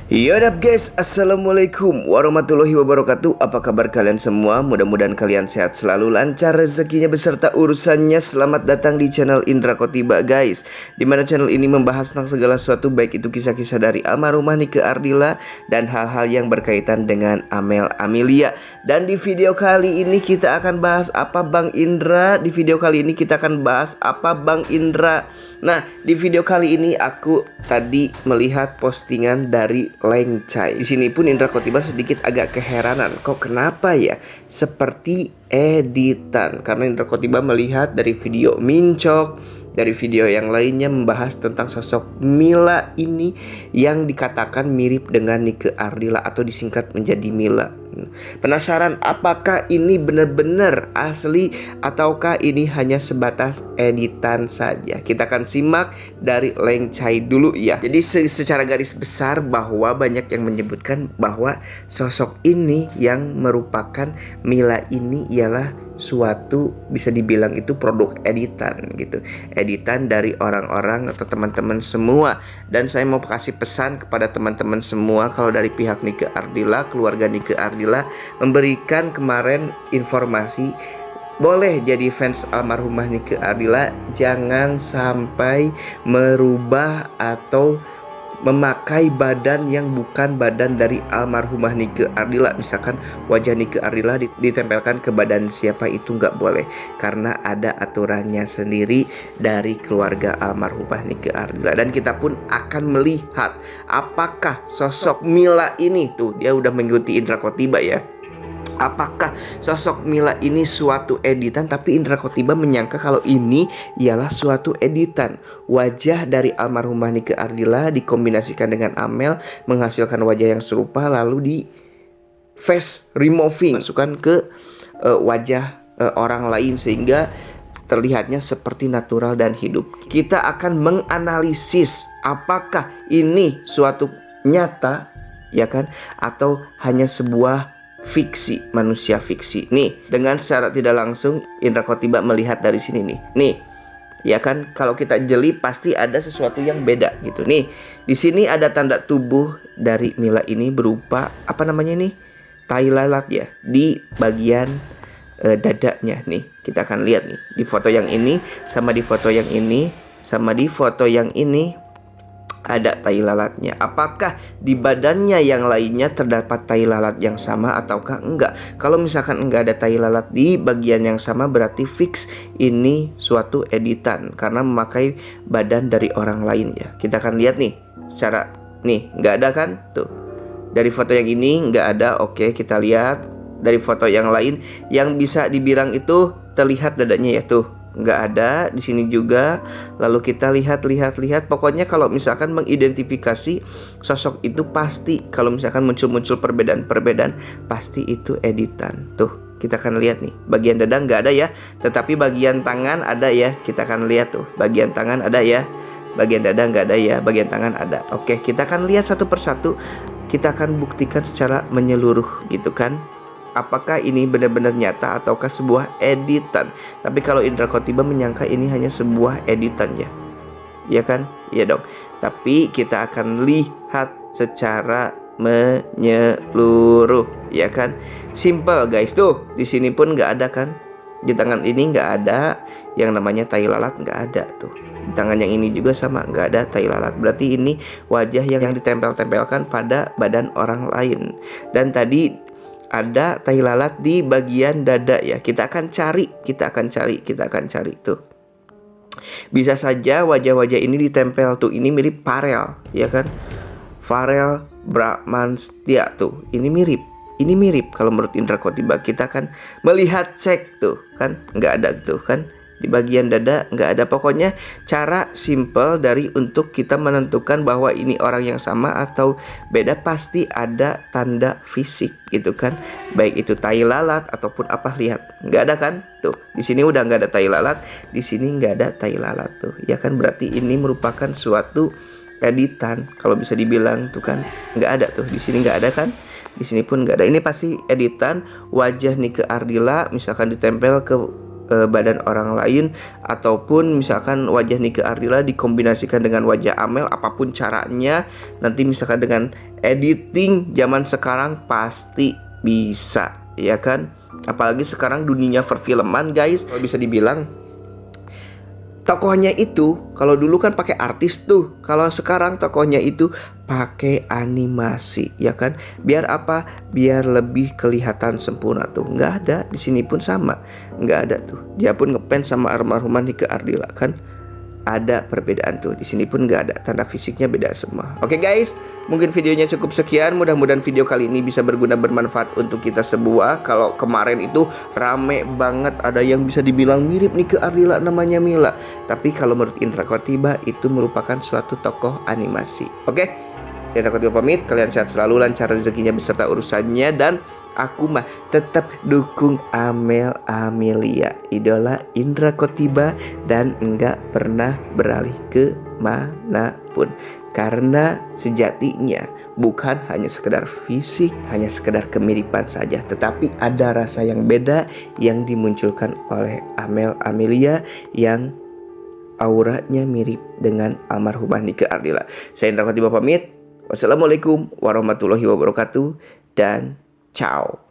Yodap guys, assalamualaikum warahmatullahi wabarakatuh. Apa kabar kalian semua? Mudah-mudahan kalian sehat selalu, lancar rezekinya beserta urusannya. Selamat datang di channel Indra Khotiba guys, dimana channel ini membahas tentang segala sesuatu, baik itu kisah-kisah dari almarhumah Nike Ardila dan hal-hal yang berkaitan dengan Amel Amelia. Dan di video kali ini kita akan bahas apa Bang Indra? Di video kali ini kita akan bahas apa Bang Indra? Nah, di video kali ini aku tadi melihat postingan dari Leng Chai. Di sini pun Indra Khotiba sedikit agak keheranan. Kok kenapa ya? Seperti editan. Karena Indra Khotiba melihat dari video Mincok, dari video yang lainnya membahas tentang sosok Mila ini yang dikatakan mirip dengan Nike Ardila atau disingkat menjadi Mila. Penasaran apakah ini benar-benar asli ataukah ini hanya sebatas editan saja? Kita akan simak dari Leng Chai dulu ya. Jadi secara garis besar bahwa banyak yang menyebutkan bahwa sosok ini yang merupakan Mila ini ialah suatu, bisa dibilang itu produk editan gitu, editan dari orang-orang atau teman-teman semua. Dan saya mau kasih pesan kepada teman-teman semua, kalau dari pihak Nike Ardila, keluarga Nike Ardila memberikan kemarin informasi, boleh jadi fans almarhumah Nike Ardila, jangan sampai merubah atau memakai badan yang bukan badan dari almarhumah Nike Ardila. Misalkan wajah Nike Ardila ditempelkan ke badan siapa, itu nggak boleh, karena ada aturannya sendiri dari keluarga almarhumah Nike Ardila. Dan kita pun akan melihat apakah sosok Mila ini, tuh dia udah mengikuti Indra Khotiba ya, apakah sosok Mila ini suatu editan. Tapi Indra Khotiba menyangka kalau ini ialah suatu editan. Wajah dari almarhumah Nike Ardila dikombinasikan dengan Amel menghasilkan wajah yang serupa, lalu di face removing, masukkan ke wajah orang lain sehingga terlihatnya seperti natural dan hidup. Kita akan menganalisis apakah ini suatu nyata ya kan, atau hanya sebuah fiksi, manusia fiksi. Nih, dengan secara tidak langsung Indra Khotiba melihat dari sini nih, ya kan, kalau kita jeli pasti ada sesuatu yang beda gitu. Nih, di sini ada tanda tubuh dari Mila ini berupa apa namanya nih, tai lalat ya, di bagian dadanya. Nih, kita akan lihat nih di foto yang ini sama di foto yang ini sama di foto yang ini ada tai lalatnya. Apakah di badannya yang lainnya terdapat tai lalat yang sama ataukah enggak? Kalau misalkan enggak ada tai lalat di bagian yang sama, berarti fix ini suatu editan karena memakai badan dari orang lain ya. Kita akan lihat nih secara nih, enggak ada kan? Tuh. Dari foto yang ini enggak ada. Oke, kita lihat dari foto yang lain yang bisa dibilang itu terlihat dadanya ya, tuh. Nggak ada di sini juga. Lalu kita lihat. Pokoknya kalau misalkan mengidentifikasi sosok itu pasti, kalau misalkan muncul perbedaan pasti itu editan. Tuh, kita akan lihat nih, bagian dada nggak ada ya, tetapi bagian tangan ada ya. Kita akan lihat tuh, bagian tangan ada ya, bagian dada nggak ada ya, bagian tangan ada. Oke, kita akan lihat satu persatu. Kita akan buktikan secara menyeluruh gitu kan, apakah ini benar-benar nyata ataukah sebuah editan. Tapi kalau Indra Khotiba menyangka ini hanya sebuah editan ya, ya kan? Ya dong. Tapi kita akan lihat secara menyeluruh, ya kan? Simple guys. Tuh, di sini pun nggak ada kan? Di tangan ini nggak ada yang namanya tai lalat, nggak ada tuh. Di tangan yang ini juga sama, nggak ada tai lalat. Berarti ini wajah yang ditempel-tempelkan pada badan orang lain. Dan tadi ada tai lalat di bagian dada ya. Kita akan cari tuh. Bisa saja wajah-wajah ini ditempel tuh. Ini mirip Farel ya kan, Farel Bramantya tuh. Ini mirip kalau menurut Indra Khotiba. Kita akan melihat, cek tuh kan, nggak ada tuh kan, di bagian dada nggak ada. Pokoknya cara simple dari untuk kita menentukan bahwa ini orang yang sama atau beda, pasti ada tanda fisik gitu kan, baik itu tai lalat ataupun apa. Lihat, nggak ada kan tuh. Di sini udah nggak ada tai lalat, di sini nggak ada tai lalat tuh ya kan. Berarti ini merupakan suatu editan kalau bisa dibilang tuh kan. Nggak ada tuh, di sini nggak ada kan, di sini pun nggak ada. Ini pasti editan. Wajah Nike Ardila misalkan ditempel ke badan orang lain, ataupun misalkan wajah Nike Ardilla dikombinasikan dengan wajah Amel, apapun caranya, nanti misalkan dengan editing zaman sekarang pasti bisa, ya kan? Apalagi sekarang dunia perfilman guys, kalau bisa dibilang tokohnya itu kalau dulu kan pakai artis tuh, kalau sekarang tokohnya itu pakai animasi, ya kan? Biar apa? Biar lebih kelihatan sempurna tuh. Nggak ada di sini pun sama, nggak ada tuh. Dia pun ngefans sama almarhumah Nike Ardilla kan? Ada perbedaan tuh. Di sini pun nggak ada, tanda fisiknya beda semua. Oke guys, mungkin videonya cukup sekian. Mudah-mudahan video kali ini bisa berguna, bermanfaat untuk kita semua. Kalau kemarin itu rame banget, ada yang bisa dibilang mirip nih ke Ardilla namanya Mila. Tapi kalau menurut Indra Kotiba itu merupakan suatu tokoh animasi. Oke, saya Indra Kotiba pamit. Kalian sehat selalu, lancar rezekinya beserta urusannya, dan aku mah tetap dukung Amel Amelia, idola Indra Kotiba, dan enggak pernah beralih ke manapun. Karena sejatinya bukan hanya sekedar fisik, hanya sekedar kemiripan saja, tetapi ada rasa yang beda yang dimunculkan oleh Amel Amelia yang auranya mirip dengan almarhumah Nike Ardilla. Saya Indra Kotiba pamit. Wassalamualaikum warahmatullahi wabarakatuh, dan ciao.